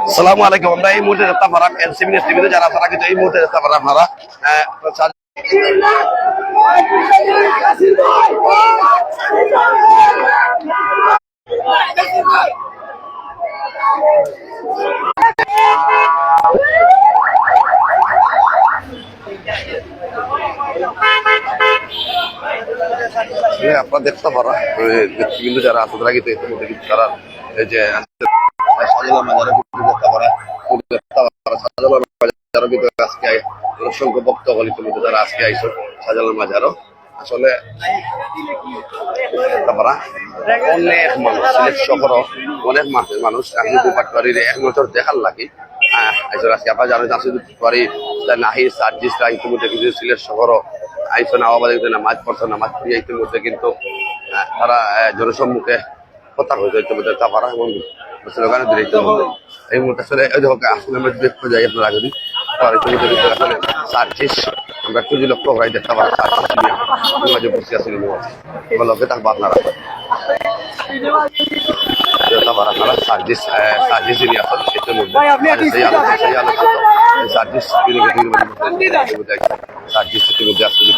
আসসালামু আলাইকুম। আমরা এই মুহূর্তে দেখতে পারাম এনসিবি নেতৃবৃন্দ যারা তারা কিন্তু এই মুহূর্তে দেখতে পারাম আপনারা আপনারা দেখতে পারা নেতৃবৃন্দ যারা আছে তারা কিন্তু ইতিমধ্যে কিন্তু তারা এই যে শাহজালাল মাজারে দেখতে পারা শাহজালাল মাজারও কিন্তু আজকে অসংখ্য ভক্তগণ ইতিমধ্যে তারা আজকে আইসো শাহজালাল মাজারও আসলে অনেক মানুষ সিলেট শহরও অনেক মানুষ পাটবাড়ির এক নজর দেখার লাগে আজকে আপনারা জানেন পাটবাড়ি নাহি সার্জিসরা ইতিমধ্যে কিন্তু সিলেট শহরও আইসো নামাবাদে নামাজ পড়ছো নামাজ পড়িয়ে ইতিমধ্যে কিন্তু তারা জনসম্মুখে কথা হয়েছে ইতিমধ্যে তাপারা এবং স্লোগানে দিলে ইতিমধ্যে এই মুহূর্তে আসলে আসলে আমরা দেখতে যাই আপনারা যদি ইতিমধ্যে কিন্তু আসলে সার্জিস আমরা খুঁজি লক্ষ্য করাই দেখতে পারা সার্জিস নিয়ে মাঝে বসে আসলে লক্ষ্যে থাকবো আপনারা আপনারা সার্জিস নিয়ে আসেন ইতিমধ্যে সেই আলোচিত সার্জিস সার্জিস ইতিমধ্যে আসলে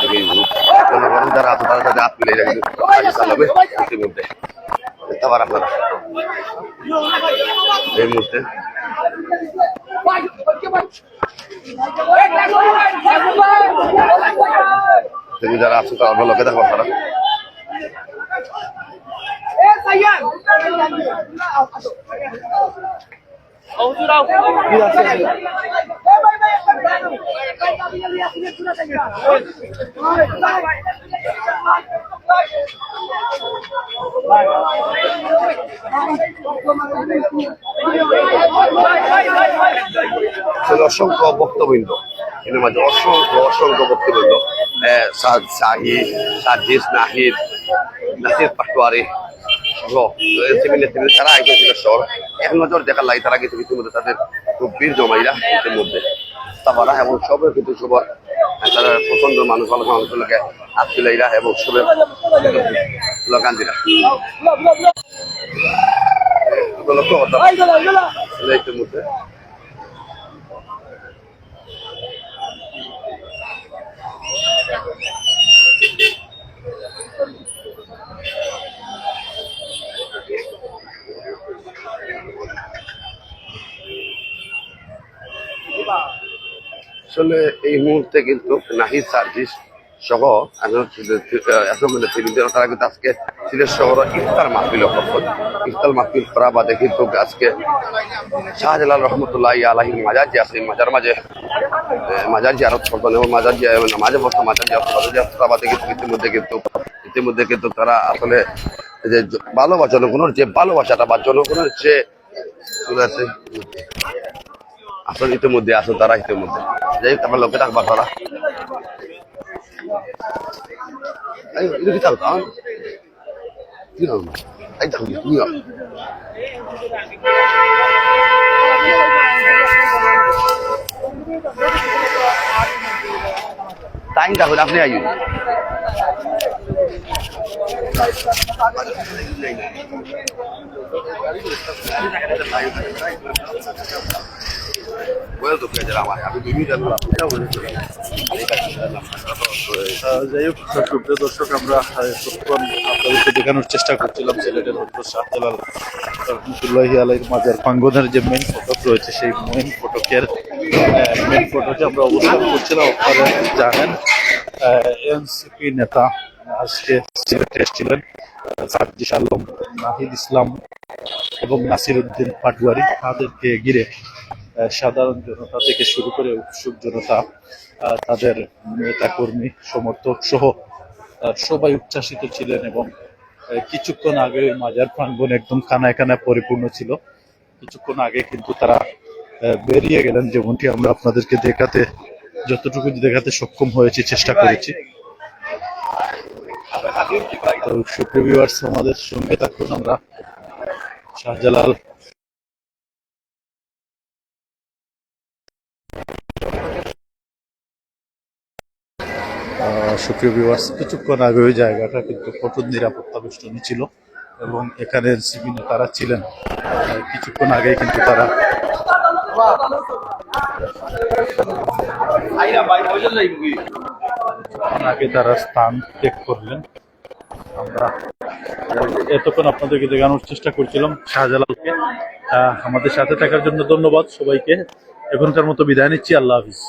জনগণ যারা আছে তারা তাদের হাত মিলে কিন্তু চালাবে ইতিমধ্যে দেখতে পারেন আপনারা এই মুহূর্তে যারা আছে তারা লক্ষ্যে থাকবো আপনারা অসংখ্য বক্তবৃন্দ এর মাঝে অসংখ্য বক্তবৃন্দ সার্জিস নাহিদ নাসির পাটোয়ারি তারা আইছিল শহর এক নজর দেখার লাগে তারা কিন্তু ইতিমধ্যে তাদের খুব বীর জমাইরা ইতিমধ্যে তারা এবং সবের কিন্তু সবার তারা পছন্দ মানুষ ভালো মানুষগুলোকে আত্মীয়রা এবং সবের গান্ধীরা লক্ষ্য কথা ইতিমধ্যে আসলে এই মুহূর্তে কিন্তু নাহিদ সার্জিস সহ তারা কিন্তু আজকে সিলেট শহর ইফতার মাহফিল ইফতার মাহফিল করা বাদে কিন্তু আজকে শাহজালাল রহমতুল্লাহ আলাহি মাজার যে আছে মাজার মাঝে মাজার জিয়ারত করতেন এবং মাজার মাঝে বসতো মাজার জিয়ারত বাদে কিন্তু ইতিমধ্যে কিন্তু তারা আসলে যে ভালোবাসা জনগণের যে ভালোবাসাটা বা জনগণের যে আছে আসলে ইতিমধ্যে আসো তারা ইতিমধ্যে যাই হোক আমার লোকে থাকবা তারা কি থাকতো টাইম থাকুন আপনি আইন যাই হোক সুপ্রিয় দর্শক আমরা আপনাদেরকে দেখানোর চেষ্টা করছিলাম সিলেটের শাহজালাল রহমতুল্লাহ আলাইহির মাজার প্রাঙ্গণের যে মেইন ফটক রয়েছে সেই মেইন ফটকে আমরা অবস্থান করছিলাম। আপনারা জানেন এনসিপি নেতা আজকে সিলেটে এসেছিলেন সার্জিস আলম, নাহিদ ইসলাম এবং নাসির উদ্দিন পাটওয়ারি। তাদেরকে ঘিরে সাধারণ জনতা থেকে শুরু করে উৎসুক জনতা, তাদের নেতা কর্মী সমর্থক সহ সবাই উচ্ছ্বাসিত ছিলেন এবং কিছুক্ষণ আগে মাজার প্রাঙ্গণ একদম কানায় কানায় পরিপূর্ণ ছিল। কিছুক্ষণ আগে কিন্তু তারা বেরিয়ে গেলেন, যেমনটি আমরা আপনাদেরকে যতটুকু দেখাতে সক্ষম হয়েছি, চেষ্টা করেছি। সুপ্রিয় ভিউয়ার্স, আমাদের সঙ্গে থাকুন। আমরা শাহজালাল সুপ্রিয় ভিউয়ার্স, কিছুক্ষণ আগে ওই জায়গাটা কিন্তু কঠোর নিরাপত্তা বেষ্টনী ছিল। এবং এখানের বিভিন্ন তারা ছিলেন কিছুক্ষণ আগে কিন্তু তারা আগে তারা স্থান ত্যাগ করলেন। আমরা এতক্ষণ আপনাদেরকে দেখানোর চেষ্টা করছিলাম শাহজালালকে। আমাদের সাথে থাকার জন্য ধন্যবাদ সবাইকে। এখনকার মতো বিদায় নিচ্ছি। আল্লাহ হাফিজ।